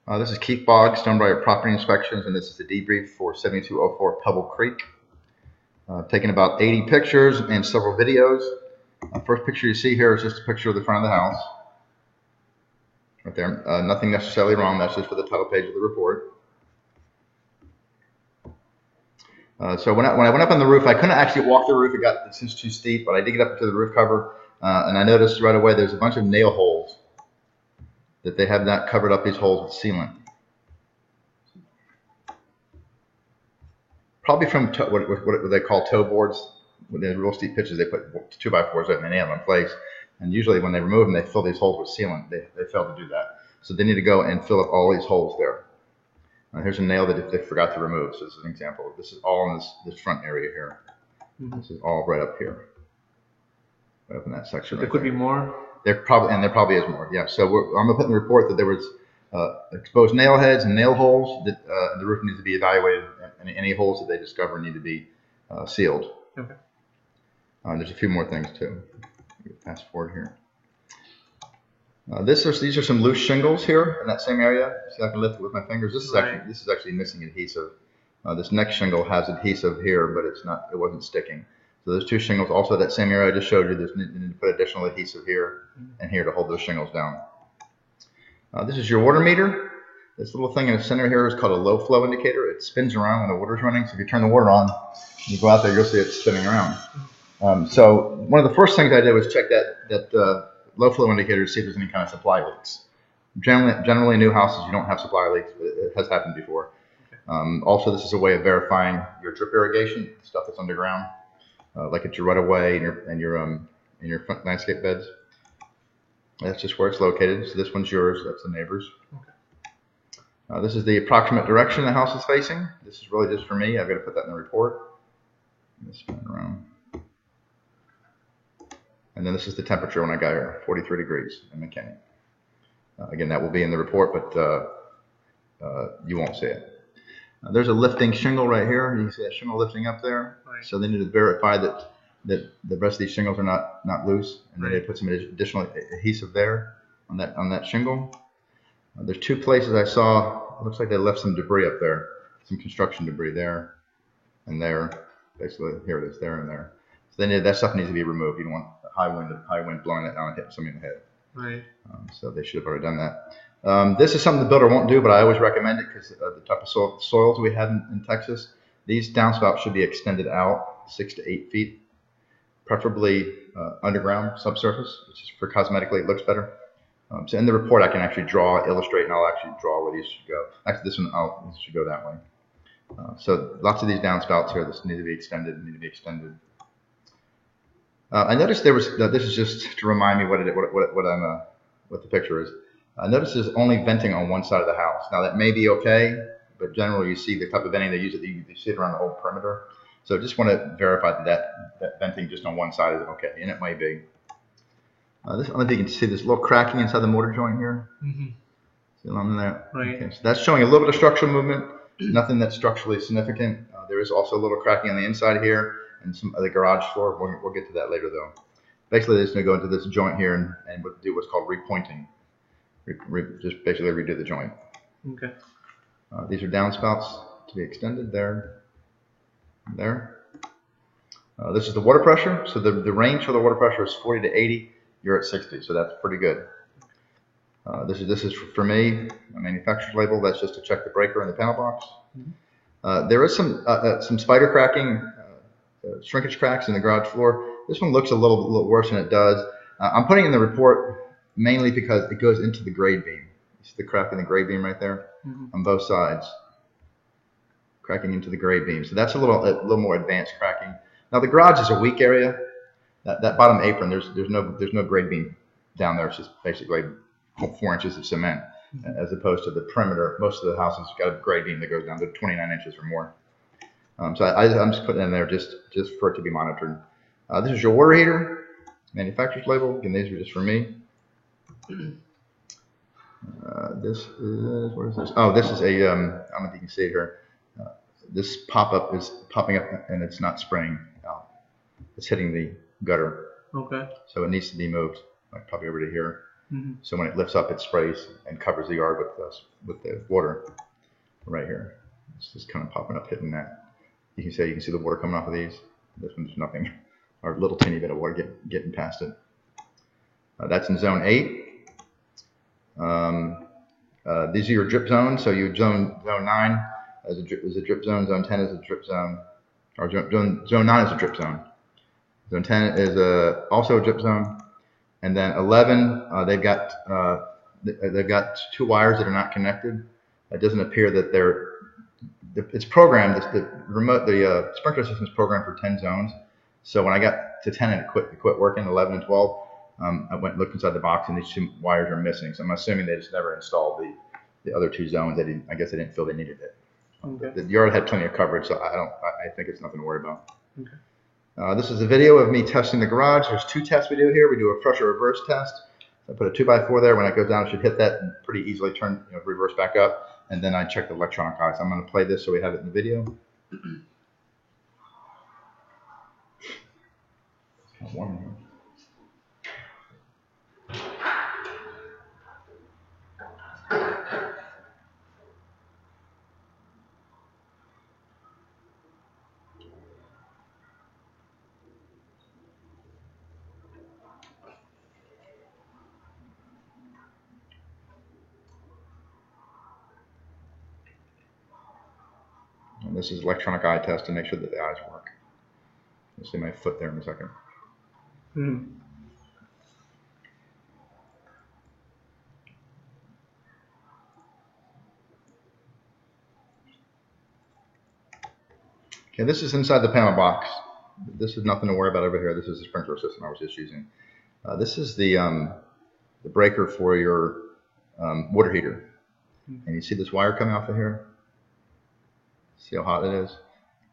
This is Keith Boggs, Stonebriar Property Inspections, and this is the debrief for 7204 Pebble Creek. Taken about 80 pictures and several videos. First picture you see here is just a picture of the front of the house. Right there. Nothing necessarily wrong. That's just for the title page of the report. So when I went up on the roof, I couldn't actually walk the roof. It's just too steep, but I did get up to the roof cover, and I noticed right away there's a bunch of nail holes that they have not covered up these holes with sealant. Probably from what they call toe boards. When they're real steep pitches, they put 2x4s in and they nail them in place. And usually when they remove them, they fill these holes with sealant. They fail to do that. So they need to go and fill up all these holes there. Here's a nail that they forgot to remove. So this is an example. This is all in this front area here. This is all right up here. Right up in that section. There could be more? There probably is more, yeah. So I'm going to put in the report that there was exposed nail heads and nail holes that the roof needs to be evaluated, and any holes that they discover need to be sealed. Okay. There's a few more things too. Fast forward here. These are some loose shingles here in that same area. See, I can lift it with my fingers. This is actually missing adhesive. This next shingle has adhesive here, but it wasn't sticking. So those two shingles, also that same area I just showed you, you need to put additional adhesive here and here to hold those shingles down. This is your water meter. This little thing in the center here is called a low flow indicator. It spins around when the water's running. So if you turn the water on, you go out there, you'll see it spinning around. So one of the first things I did was check that low flow indicator to see if there's any kind of supply leaks. Generally new houses, you don't have supply leaks, but it has happened before. Also, this is a way of verifying your drip irrigation, stuff that's underground. Like at your right-of-way and your front landscape beds. That's just where it's located. So this one's yours. That's the neighbor's. Okay. This is the approximate direction the house is facing. This is really just for me. I've got to put that in the report. Let's spin it around. And then this is the temperature when I got here, 43 degrees in McKinney. Again, that will be in the report, but you won't see it. There's a lifting shingle right here. You can see that shingle lifting up there. Right. So they need to verify that the rest of these shingles are not loose, and then they put some additional adhesive there on that shingle. There's two places I saw. It looks like they left some debris up there, some construction debris there and there. Basically, here it is, there and there. So that stuff needs to be removed. You don't want high wind blowing that down and hitting somebody in the head. Right. So they should have already done that. This is something the builder won't do, but I always recommend it because the type of soils we had in Texas. These downspouts should be extended out 6 to 8 feet, preferably underground, subsurface, which is for cosmetically it looks better. So in the report I can actually illustrate, and I'll actually draw where these should go. Actually, this should go that way. So lots of these downspouts here, this need to be extended. I noticed there was. This is just to remind me what the picture is. I noticed there's only venting on one side of the house. Now that may be okay, but generally you see the type of venting they use. You see it around the whole perimeter. So just want to verify that venting just on one side is okay, and it might be. I don't know if you can see this little cracking inside the mortar joint here. See along there? Right. Okay, so that's showing a little bit of structural movement. Nothing that's structurally significant. There is also a little cracking on the inside here and some of the garage floor. We'll get to that later though. Basically, they're just going to go into this joint here and do what's called repointing. Just basically redo the joint. Okay. These are downspouts to be extended there. This is the water pressure. So the range for the water pressure is 40 to 80. You're at 60, so that's pretty good. This is for me, a manufacturer's label. That's just to check the breaker in the panel box. There is some spider cracking, shrinkage cracks in the garage floor. This one looks a little worse than it does. I'm putting it in the report mainly because it goes into the grade beam. You see the crack in the grade beam right there on both sides, cracking into the grade beam. So that's a little more advanced cracking. Now the garage is a weak area. That bottom apron, there's no grade beam down there. It's just basically 4 inches of cement, as opposed to the perimeter. Most of the houses got a grade beam that goes down to 29 inches or more. So I'm just putting it in there just for it to be monitored. This is your water heater, manufacturer's label. Again, these are just for me. This is, what is this? Oh, this is a, I don't know if you can see it here. This pop-up is popping up and it's not spraying out. It's hitting the gutter. Okay. So it needs to be moved, like probably over to here. So when it lifts up, it sprays and covers the yard with the water right here. It's just kind of popping up, hitting that. You can see the water coming off of these. This one's nothing, or a little teeny bit of water getting past it. That's in zone 8. These are your drip zones. So you zone 9 is a drip zone. Zone 10 is a drip zone, or zone 9 is a drip zone. Zone 10 is also a drip zone, and then 11 they've got 2 wires that are not connected. It doesn't appear that it's programmed. The sprinkler system is programmed for 10 zones. So when I got to 10 and it quit working, 11 and 12, I went and looked inside the box and these 2 wires are missing. So I'm assuming they just never installed the other 2 zones. I guess they didn't feel they needed it. Okay. The yard had plenty of coverage, so I think it's nothing to worry about. Okay. This is a video of me testing the garage. There's 2 tests we do here. We do a pressure reverse test. So I put a 2x4 there. When it goes down, it should hit that and pretty easily turn, reverse back up. And then I check the electronic eye. So I'm going to play this so we have it in the video. It's kind of warm in here. And this is electronic eye test to make sure that the eyes work. You'll see my foot there in a second. Okay, this is inside the panel box. This is nothing to worry about over here. This is the sprinkler system I was just using. This is the breaker for your water heater. And you see this wire coming off of here? See how hot it is?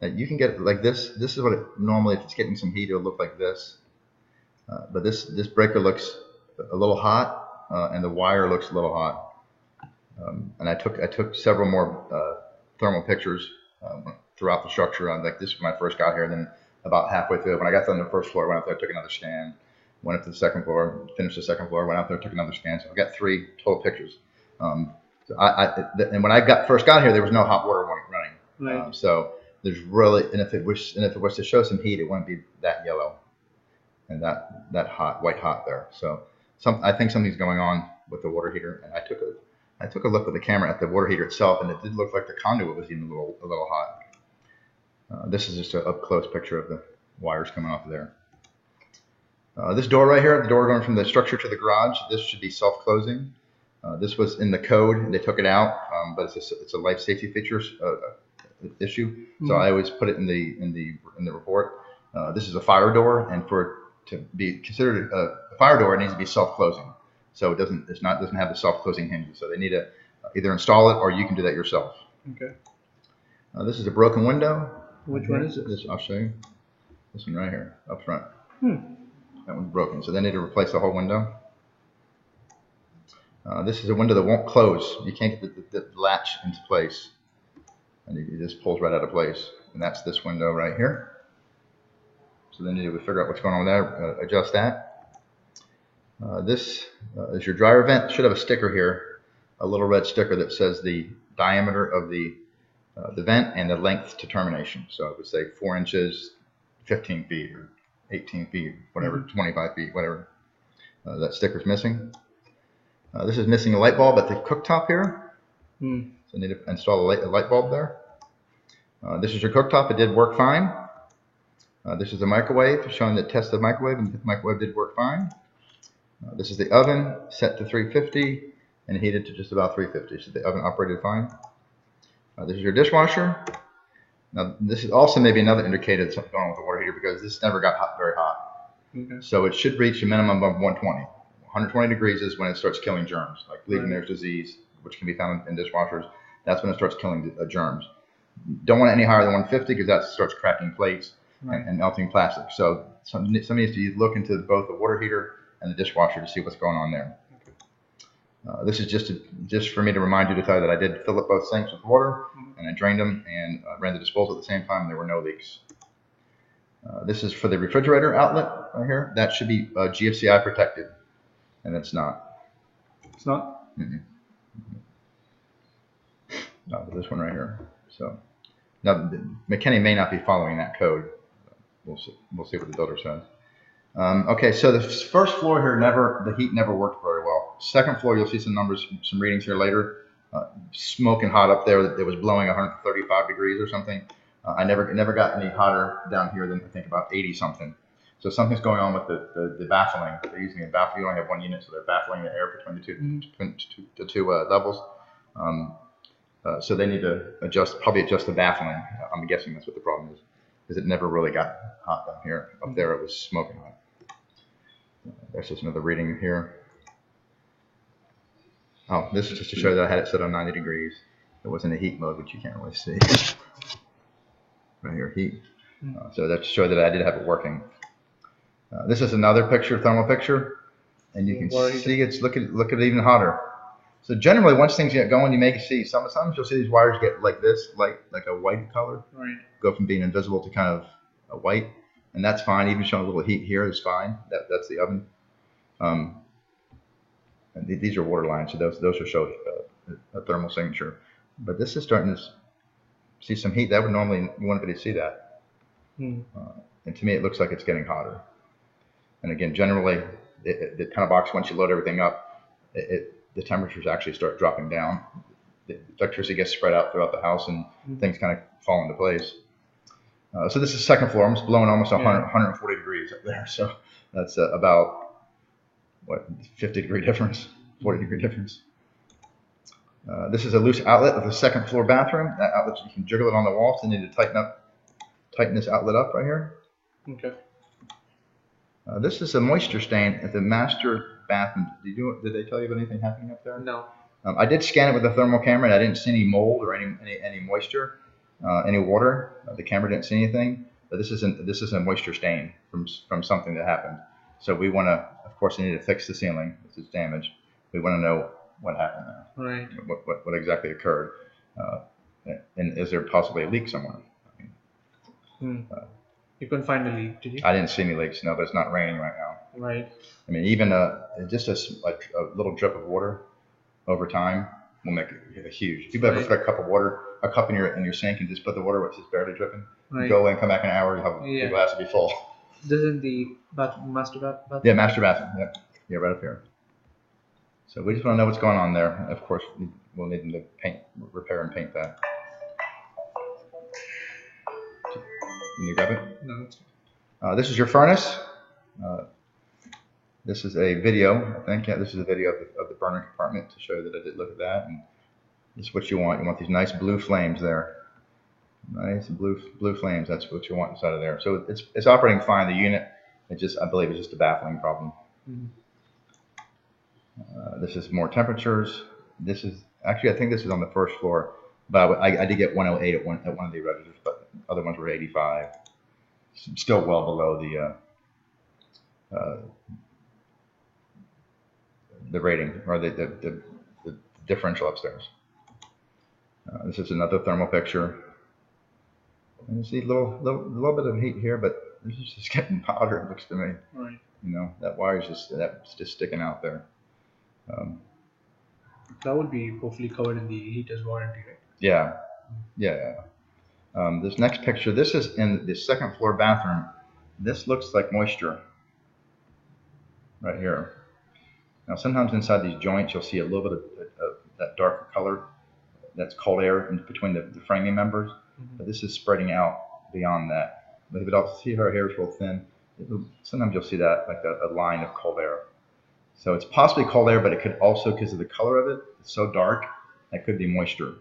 Now you can get it like this. This is what it normally, if it's getting some heat, it'll look like this. But this breaker looks a little hot, and the wire looks a little hot. And I took several more thermal pictures throughout the structure. Like this when I first got here. Then about halfway through, when I got to the first floor, I went up there, took another scan. Went up to the second floor, finished the second floor, went out there, took another scan. So I got 3 total pictures. And when I first got here, there was no hot water running. Right. So there's really, and if it was to show some heat, it wouldn't be that yellow and that hot, white hot there. So I think something's going on with the water heater. And I took a look with the camera at the water heater itself, and it did look like the conduit was even a little hot. This is just an up close picture of the wires coming off of there. This door right here, the door going from the structure to the garage, this should be self-closing. This was in the code. They took it out, but it's a life safety features issue. So I always put it in the report. This is a fire door, and for it to be considered a fire door, it needs to be self-closing. So it doesn't have the self-closing hinges. So they need to either install it or you can do that yourself. Okay. This is a broken window. Which one is this? I'll show you. This one right here, up front. That one's broken. So they need to replace the whole window. This is a window that won't close. You can't get the latch into place. And it just pulls right out of place. And that's this window right here. So then you need to figure out what's going on there, adjust that. This is your dryer vent. It should have a sticker here, a little red sticker that says the diameter of the vent and the length to termination. So it would say 4 inches, 15 feet, or 18 feet, whatever, 25 feet, whatever. That sticker's missing. This is missing a light bulb at the cooktop here. So I need to install a light bulb there. This is your cooktop. It did work fine. This is a microwave showing the test of the microwave, and the microwave did work fine. This is the oven set to 350 and heated to just about 350. So the oven operated fine. This is your dishwasher. Now this is also maybe another indicator that something's going on with the water heater because this never got very hot. Okay. So it should reach a minimum of 120. 120 degrees is when it starts killing germs, like Legionnaires' disease, which can be found in dishwashers. That's when it starts killing germs. Don't want it any higher than 150 because that starts cracking plates and melting plastic. So somebody needs to look into both the water heater and the dishwasher to see what's going on there. This is just for me to remind you to tell you that I did fill up both sinks with water and I drained them and ran the disposal at the same time. There were no leaks. This is for the refrigerator outlet right here. That should be GFCI protected, and it's not. It's not? Mm-mm. No, but this one right here. So now McKinney may not be following that code. We'll see. We'll see what the builder says. Okay, so the first floor here the heat never worked very well. Second floor, you'll see some numbers, some readings here later. Smoking hot up there. It was blowing 135 degrees or something. I never got any hotter down here than I think about 80 something. So something's going on with the baffling. They're using a baffle. You only have one unit, so they're baffling the air between the two levels. So they need to probably adjust the baffling. I'm guessing that's what the problem is, because it never really got hot down here. Up there, it was smoking hot. There's just another reading here. Oh, this is just to show that I had it set on 90 degrees. It was in a heat mode, which you can't really see. Right here, heat. So that to show that I did have it working. This is another thermal picture, and you can see it's look at it even hotter. So generally, once things get going, you may see sometimes you'll see these wires get like this, like a white color, right. Go from being invisible to kind of a white, and that's fine. Even showing a little heat here is fine. That's the oven. And these are water lines, so those will show a thermal signature. But this is starting to see some heat. That would normally you wouldn't be able to see that. And to me, it looks like it's getting hotter. And again, generally, the kind of box, once you load everything up, the temperatures actually start dropping down. The electricity gets spread out throughout the house, and things kind of fall into place. So this is second floor. I'm just blowing almost 140 degrees up there. So that's about, what, 50 degree difference, 40 degree difference. This is a loose outlet of the second floor bathroom. That outlet, you can jiggle it on the wall. So you need to tighten this outlet up right here. Okay. This is a moisture stain at the master bathroom. Did they tell you of anything happening up there? No. I did scan it with a thermal camera, and I didn't see any mold or any moisture, any water. The camera didn't see anything. But this is a moisture stain from something that happened. So we want to, of course, we need to fix the ceiling. This is damaged. We want to know what happened there. Right. What exactly occurred, and is there possibly a leak somewhere? You couldn't find a leak, did you? I didn't see any leaks. No, but it's not raining right now. Right. I mean, even just a little drip of water over time will make a huge. If you've ever put a cup in your sink and just put the water where it's just barely dripping, you go away and come back in an hour, the glass will be full. This is the master bathroom? Yeah, master bathroom. Yeah, right up here. So we just want to know what's going on there. Of course, we'll need them to repair and paint that. Can you grab it? No. This is your furnace. This is a video, I think. Yeah, this is a video of the burner compartment to show that I did look at that. And this is what you want. You want these nice blue flames there. Nice blue flames. That's what you want inside of there. So it's operating fine. The unit, I believe, is just a baffling problem. This is more temperatures. This is actually, I think this is on the first floor, but I did get 108 at one of the registers, but other ones were 85. Still well below the rating or the differential upstairs. This is another thermal picture. And you see a little bit of heat here, but this is just getting hotter, it looks to me. Right. You know, that wire's just sticking out there. That would be hopefully covered in the heater's warranty, right? Yeah. This next picture, this is in the second floor bathroom. This looks like moisture right here. Now, sometimes inside these joints, you'll see a little bit of that darker color. That's cold air in between the framing members. But this is spreading out beyond that. But if you don't see her hair is real thin, sometimes you'll see that like a line of cold air. So it's possibly cold air, but it could also, because of the color of it, it's so dark, that could be moisture.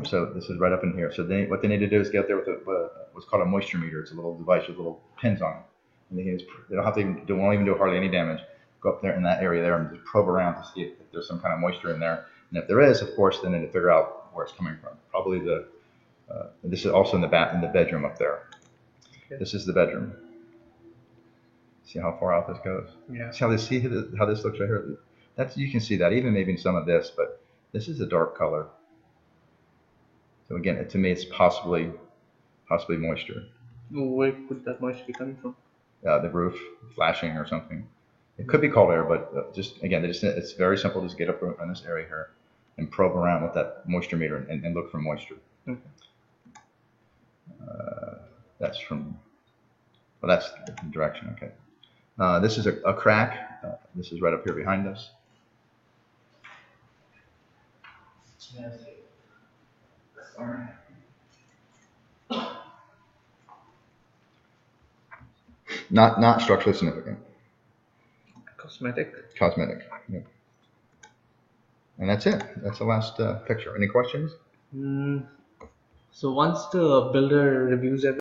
So this is right up in here. So what they need to do is get there with what's called a moisture meter. It's a little device with little pins on it. And they don't have to won't even do hardly any damage. Go up there in that area there and just probe around to see if there's some kind of moisture in there. And if there is, of course, then they need to figure out where it's coming from. Probably this is also in the bedroom up there. Okay. This is the bedroom. See how far out this goes? Yeah. See how this looks right here? You can see that even maybe in some of this, but this is a dark color. So again, to me, it's possibly moisture. Where could that moisture be coming from? The roof flashing or something. It could be cold air, but just again, it's very simple. Just get up on this area here and probe around with that moisture meter and look for moisture. Okay. That's from, well, that's the direction. Okay. This is a crack. This is right up here behind us. Not structurally significant. Cosmetic. Cosmetic. Yep. And that's it. That's the last picture. Any questions? So once the builder reviews everything,